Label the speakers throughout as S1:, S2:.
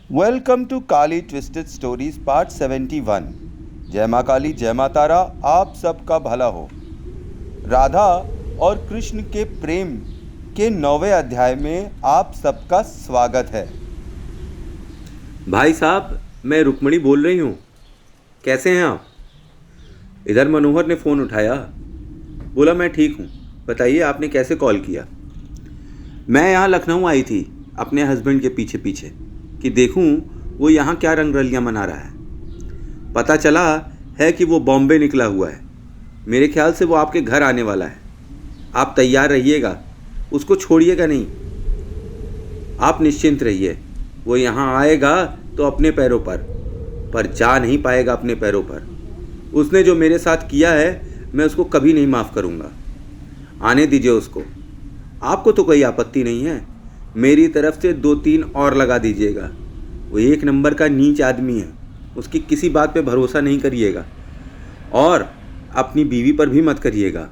S1: Welcome to Kali twisted stories part 71। जय माँ काली, जय माँ तारा, आप सबका भला हो। राधा और कृष्ण के प्रेम के 9वें अध्याय में आप सबका स्वागत है।
S2: भाई साहब, मैं रुक्मणी बोल रही हूँ। कैसे हैं आप? इधर मनोहर ने फ़ोन उठाया। बोला मैं ठीक हूँ। बताइए आपने कैसे कॉल किया? मैं यहाँ लखनऊ आई थी अपने हस्बैंड के पीछे पीछे कि देखूँ वो यहाँ क्या रंगरलियाँ मना रहा है। पता चला है कि वो बॉम्बे निकला हुआ है। मेरे ख्याल से वो आपके घर आने वाला है। आप तैयार रहिएगा, उसको छोड़िएगा नहीं। आप निश्चिंत रहिए, वो यहाँ आएगा तो अपने पैरों पर जा नहीं पाएगा अपने पैरों पर। उसने जो मेरे साथ किया है मैं उसको कभी नहीं माफ़ करूँगा। आने दीजिए उसको। आपको तो कोई आपत्ति नहीं है, मेरी तरफ से 2-3 और लगा दीजिएगा। वो एक नंबर का नीच आदमी है, उसकी किसी बात पे भरोसा नहीं करिएगा और अपनी बीवी पर भी मत करिएगा।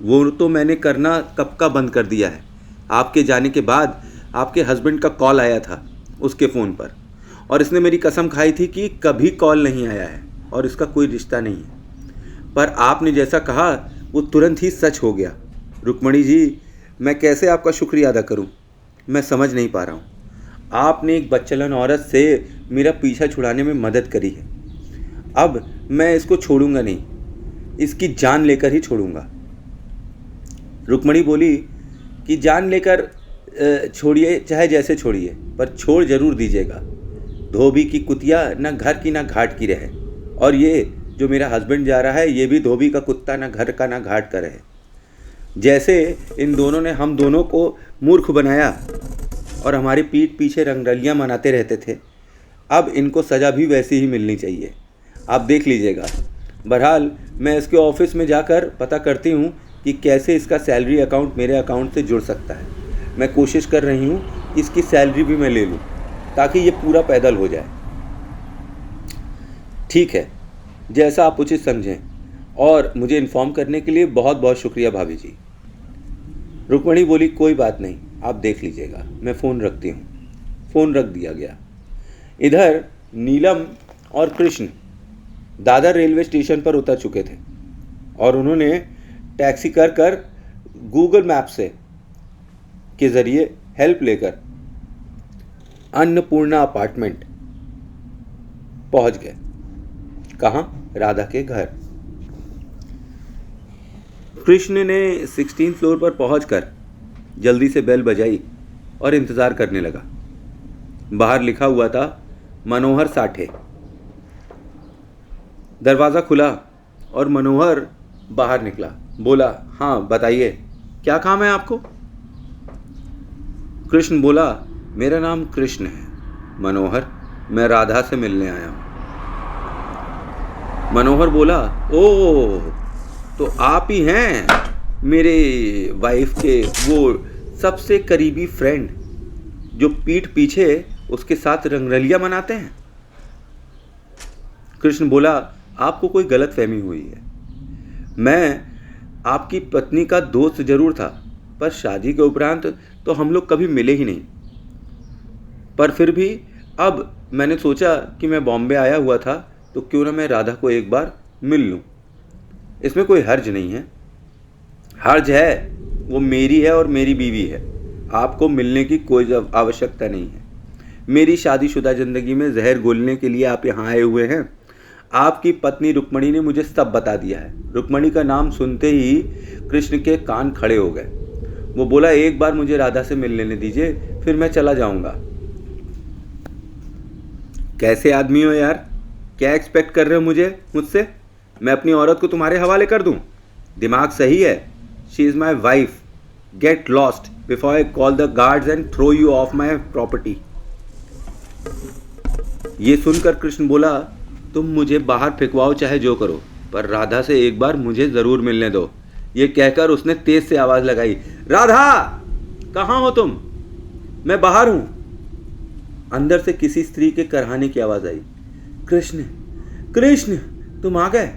S2: वो तो मैंने करना कब का बंद कर दिया है। आपके जाने के बाद आपके हस्बैंड का कॉल आया था उसके फ़ोन पर और इसने मेरी कसम खाई थी कि कभी कॉल नहीं आया है और इसका कोई रिश्ता नहीं है। पर आपने जैसा कहा वो तुरंत ही सच हो गया। रुक्मणी जी, मैं कैसे आपका शुक्रिया अदा करूं? मैं समझ नहीं पा रहा हूं। आपने एक बच्चलन औरत से मेरा पीछा छुड़ाने में मदद करी है। अब मैं इसको छोड़ूंगा नहीं, इसकी जान लेकर ही छोड़ूंगा। रुक्मणी बोली कि जान लेकर छोड़िए, चाहे जैसे छोड़िए, पर छोड़ जरूर दीजिएगा। धोबी की कुतिया ना घर की ना घाट की रहे। और ये जो मेरा हस्बैंड जा रहा है ये भी धोबी का कुत्ता, ना घर का ना घाट का रहे। जैसे इन दोनों ने हम दोनों को मूर्ख बनाया और हमारी पीठ पीछे रंगरलियाँ मनाते रहते थे, अब इनको सज़ा भी वैसी ही मिलनी चाहिए। आप देख लीजिएगा। बहरहाल मैं इसके ऑफिस में जाकर पता करती हूँ कि कैसे इसका सैलरी अकाउंट मेरे अकाउंट से जुड़ सकता है। मैं कोशिश कर रही हूँ इसकी सैलरी भी मैं ले लूँ ताकि ये पूरा पैदल हो जाए। ठीक है, जैसा आप उचित समझें। और मुझे इन्फॉर्म करने के लिए बहुत बहुत शुक्रिया भाभी जी। रुक्मणी बोली कोई बात नहीं, आप देख लीजिएगा, मैं फ़ोन रखती हूँ। फ़ोन रख दिया गया। इधर नीलम और कृष्ण दादर रेलवे स्टेशन पर उतर चुके थे और उन्होंने टैक्सी कर कर गूगल मैप से के ज़रिए हेल्प लेकर अन्नपूर्णा अपार्टमेंट पहुंच गए। कहाँ? राधा के घर। कृष्ण ने 16th फ्लोर पर पहुंचकर जल्दी से बेल बजाई और इंतज़ार करने लगा। बाहर लिखा हुआ था मनोहर साठे। दरवाज़ा खुला और मनोहर बाहर निकला। बोला हाँ बताइए, क्या काम है आपको? कृष्ण बोला मेरा नाम कृष्ण है मनोहर, मैं राधा से मिलने आया हूँ। मनोहर बोला ओह, तो आप ही हैं मेरे वाइफ के वो सबसे करीबी फ्रेंड जो पीठ पीछे उसके साथ रंगरलियां मनाते हैं। कृष्ण बोला आपको कोई गलतफहमी हुई है। मैं आपकी पत्नी का दोस्त जरूर था, पर शादी के उपरांत तो हम लोग कभी मिले ही नहीं। पर फिर भी अब मैंने सोचा कि मैं बॉम्बे आया हुआ था तो क्यों ना मैं राधा को एक बार मिल लूँ। इसमें कोई हर्ज नहीं है। हर्ज है, वो मेरी है और मेरी बीवी है। आपको मिलने की कोई आवश्यकता नहीं है। मेरी शादीशुदा ज़िंदगी में जहर घोलने के लिए आप यहाँ आए हुए हैं। आपकी पत्नी रुक्मणी ने मुझे सब बता दिया है। रुक्मणी का नाम सुनते ही कृष्ण के कान खड़े हो गए। वो बोला एक बार मुझे राधा से मिल लेने दीजिए, फिर मैं चला जाऊंगा। कैसे आदमी हो यार, क्या एक्सपेक्ट कर रहे हो मुझसे? मैं अपनी औरत को तुम्हारे हवाले कर दूं? दिमाग सही है? She is my wife. Get lost before I call the guards and throw you off my property. ये सुनकर कृष्ण बोला तुम मुझे बाहर फेंकवाओ चाहे जो करो, पर राधा से एक बार मुझे ज़रूर मिलने दो। ये कहकर उसने तेज से आवाज़ लगाई, राधा कहाँ हो तुम? मैं बाहर हूँ। अंदर से किसी स्त्री के करहाने की आवाज़ आई। कृष्ण, कृष्ण, तुम आ गए,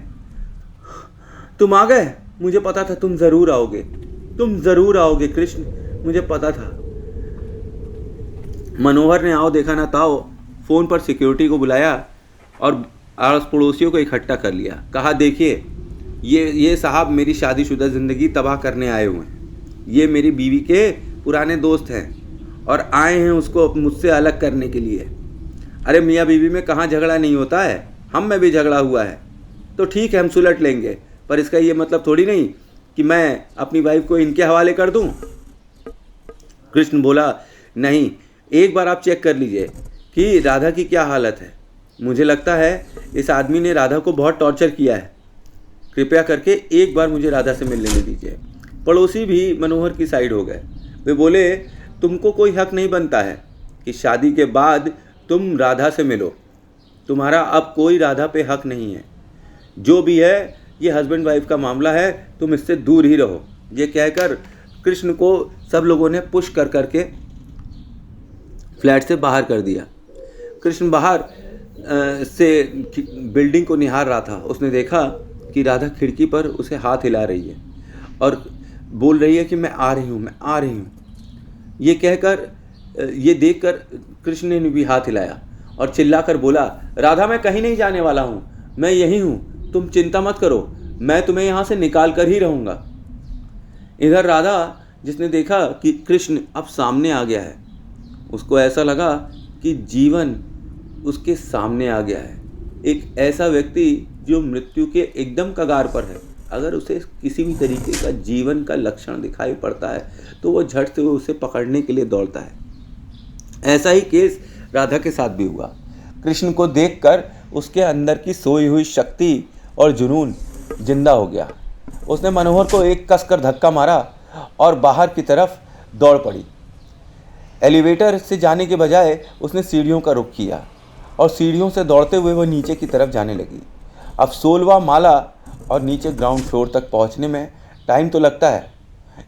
S2: तुम आ गए। मुझे पता था तुम ज़रूर आओगे, तुम ज़रूर आओगे कृष्ण, मुझे पता था। मनोहर ने आओ देखा ना ताओ फ़ोन पर सिक्योरिटी को बुलाया और आस पड़ोसियों को इकट्ठा कर लिया। कहा, देखिए ये साहब मेरी शादीशुदा ज़िंदगी तबाह करने आए हुए हैं। ये मेरी बीवी के पुराने दोस्त हैं और आए हैं उसको मुझसे अलग करने के लिए। अरे मियाँ बीवी में कहाँ झगड़ा नहीं होता है, हम में भी झगड़ा हुआ है तो ठीक है हम सुलट लेंगे, पर इसका ये मतलब थोड़ी नहीं कि मैं अपनी वाइफ को इनके हवाले कर दूं। कृष्ण बोला, नहीं, एक बार आप चेक कर लीजिए कि राधा की क्या हालत है। मुझे लगता है इस आदमी ने राधा को बहुत टॉर्चर किया है। कृपया करके एक बार मुझे राधा से मिलने दे दीजिए। पड़ोसी भी मनोहर की साइड हो गए। वे बोले, तुमको कोई हक नहीं बनता है कि शादी के बाद तुम राधा से मिलो। तुम्हारा अब कोई राधा पे हक नहीं है। जो भी है ये हस्बैंड वाइफ का मामला है, तुम इससे दूर ही रहो। ये कहकर कृष्ण को सब लोगों ने पुश कर करके फ्लैट से बाहर कर दिया। कृष्ण बाहर से बिल्डिंग को निहार रहा था। उसने देखा कि राधा खिड़की पर उसे हाथ हिला रही है और बोल रही है कि मैं आ रही हूँ, मैं आ रही हूँ। ये कहकर, ये देखकर कृष्ण ने भी हाथ हिलाया और चिल्लाकर बोला, राधा मैं कहीं नहीं जाने वाला हूँ, मैं यहीं हूँ, तुम चिंता मत करो, मैं तुम्हें यहाँ से निकाल कर ही रहूँगा। इधर राधा जिसने देखा कि कृष्ण अब सामने आ गया है, उसको ऐसा लगा कि जीवन उसके सामने आ गया है। एक ऐसा व्यक्ति जो मृत्यु के एकदम कगार पर है, अगर उसे किसी भी तरीके का जीवन का लक्षण दिखाई पड़ता है तो वो झट से उसे पकड़ने के लिए दौड़ता है। ऐसा ही केस राधा के साथ भी हुआ। कृष्ण को देखकर उसके अंदर की सोई हुई शक्ति और जुनून जिंदा हो गया। उसने मनोहर को एक कसकर धक्का मारा और बाहर की तरफ दौड़ पड़ी। एलिवेटर से जाने के बजाय उसने सीढ़ियों का रुख किया और सीढ़ियों से दौड़ते हुए वह नीचे की तरफ जाने लगी। अब 16वां माला और नीचे ग्राउंड फ्लोर तक पहुंचने में टाइम तो लगता है।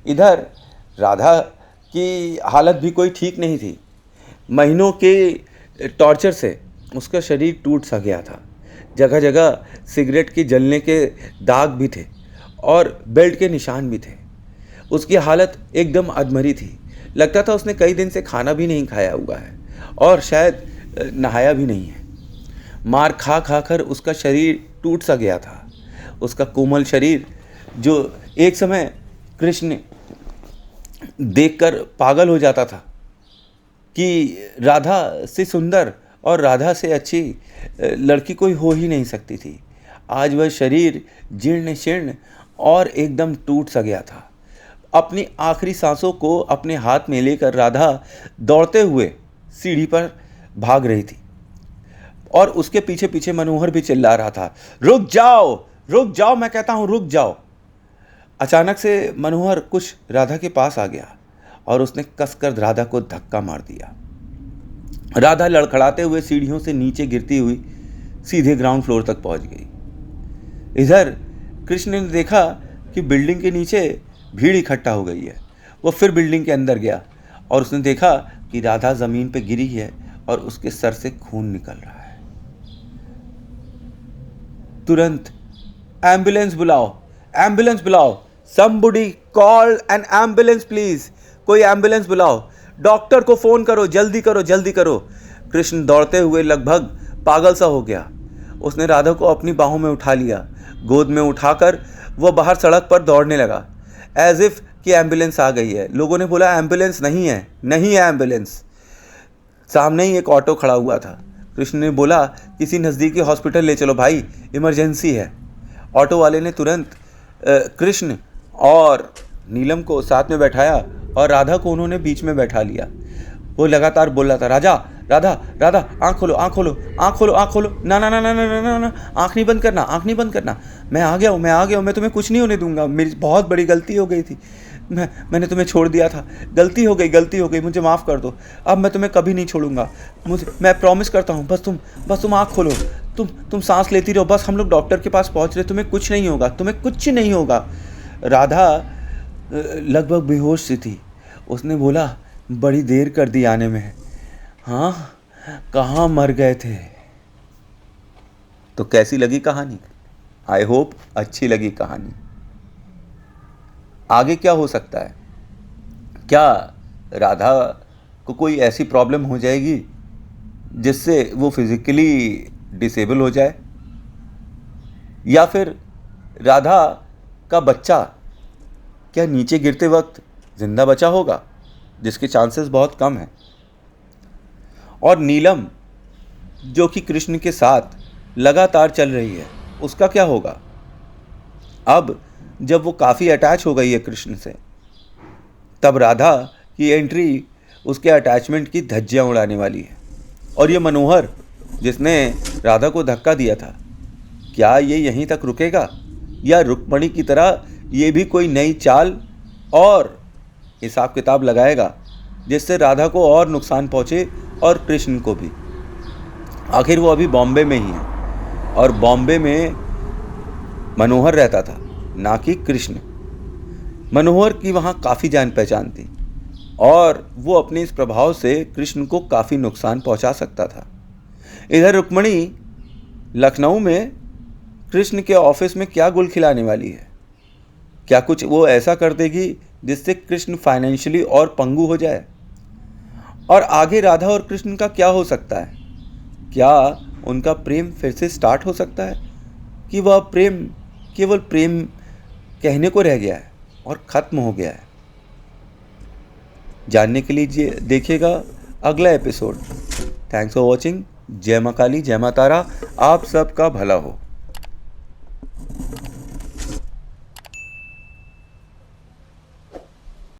S2: इधर राधा की हालत भी कोई ठीक नहीं थी। महीनों के टॉर्चर से उसका शरीर टूट सा गया था। जगह जगह सिगरेट की जलने के दाग भी थे और बेल्ट के निशान भी थे। उसकी हालत एकदम अधमरी थी। लगता था उसने कई दिन से खाना भी नहीं खाया हुआ है और शायद नहाया भी नहीं है। मार खा खा कर उसका शरीर टूट सा गया था। उसका कोमल शरीर जो एक समय कृष्ण देखकर पागल हो जाता था कि राधा से सुंदर और राधा से अच्छी लड़की कोई हो ही नहीं सकती थी, आज वह शरीर जीर्ण शीर्ण और एकदम टूट सा गया था। अपनी आखिरी सांसों को अपने हाथ में लेकर राधा दौड़ते हुए सीढ़ी पर भाग रही थी और उसके पीछे पीछे मनोहर भी चिल्ला रहा था, रुक जाओ, मैं कहता हूं रुक जाओ। अचानक से मनोहर कुछ राधा के पास आ गया और उसने कसकर राधा को धक्का मार दिया। राधा लड़खड़ाते हुए सीढ़ियों से नीचे गिरती हुई सीधे ग्राउंड फ्लोर तक पहुंच गई। इधर कृष्ण ने देखा कि बिल्डिंग के नीचे भीड़ इकट्ठा हो गई है। वो फिर बिल्डिंग के अंदर गया और उसने देखा कि राधा जमीन पर गिरी है और उसके सर से खून निकल रहा है। तुरंत एम्बुलेंस बुलाओ, somebody call an ambulance please, कोई एम्बुलेंस बुलाओ, डॉक्टर को फोन करो, जल्दी करो। कृष्ण दौड़ते हुए लगभग पागल सा हो गया। उसने राधा को अपनी बाहों में उठा लिया। गोद में उठाकर वह बाहर सड़क पर दौड़ने लगा एज इफ कि एम्बुलेंस आ गई है। लोगों ने बोला एम्बुलेंस नहीं है एम्बुलेंस। सामने ही एक ऑटो खड़ा हुआ था। कृष्ण ने बोला, किसी नज़दीकी हॉस्पिटल ले चलो भाई, इमरजेंसी है। ऑटो वाले ने तुरंत कृष्ण और नीलम को साथ में बैठाया और राधा को उन्होंने बीच में बैठा लिया। वो लगातार बोल रहा था, राधा आँख खोलो, ना, आँख नहीं बंद करना, मैं आ गया हूँ, मैं तुम्हें कुछ नहीं होने दूंगा, मेरी बहुत बड़ी गलती हो गई थी, मैंने तुम्हें छोड़ दिया था, गलती हो गई, मुझे माफ़ कर दो, अब मैं तुम्हें कभी नहीं छोड़ूंगा, मैं प्रॉमिस करता हूँ, बस तुम आँख खोलो, तुम सांस लेती रहो, बस हम लोग डॉक्टर के पास पहुँच रहे, तुम्हें कुछ नहीं होगा। राधा लगभग बेहोश सी थी। उसने बोला, बड़ी देर कर दी आने में। हाँ, कहाँ मर गए थे। तो कैसी लगी कहानी? आई होप अच्छी लगी कहानी। आगे क्या हो सकता है? क्या राधा को कोई ऐसी प्रॉब्लम हो जाएगी
S1: जिससे वो फिजिकली डिसेबल हो जाए, या फिर राधा का बच्चा क्या नीचे गिरते वक्त जिंदा बचा होगा, जिसके चांसेस बहुत कम हैं। और नीलम जो कि कृष्ण के साथ लगातार चल रही है, उसका क्या होगा अब जब वो काफ़ी अटैच हो गई है कृष्ण से। तब राधा की एंट्री उसके अटैचमेंट की धज्जियां उड़ाने वाली है। और ये मनोहर जिसने राधा को धक्का दिया था, क्या ये यहीं तक रुकेगा या रुक्मणी की तरह ये भी कोई नई चाल और हिसाब किताब लगाएगा जिससे राधा को और नुकसान पहुंचे और कृष्ण को भी। आखिर वो अभी बॉम्बे में ही है और बॉम्बे में मनोहर रहता था, ना कि कृष्ण। मनोहर की वहाँ काफ़ी जान पहचान थी और वो अपने इस प्रभाव से कृष्ण को काफ़ी नुकसान पहुंचा सकता था। इधर रुक्मणी लखनऊ में कृष्ण के ऑफिस में क्या गुल खिलाने वाली है? क्या कुछ वो ऐसा कर देगी जिससे कृष्ण फाइनेंशियली और पंगु हो जाए? और आगे राधा और कृष्ण का क्या हो सकता है? क्या उनका प्रेम फिर से स्टार्ट हो सकता है कि वह प्रेम केवल प्रेम कहने को रह गया है और ख़त्म हो गया है? जानने के लिए देखिएगा अगला एपिसोड। Thanks for watching. जय माँ काली, जय माँ तारा, आप सबका भला हो।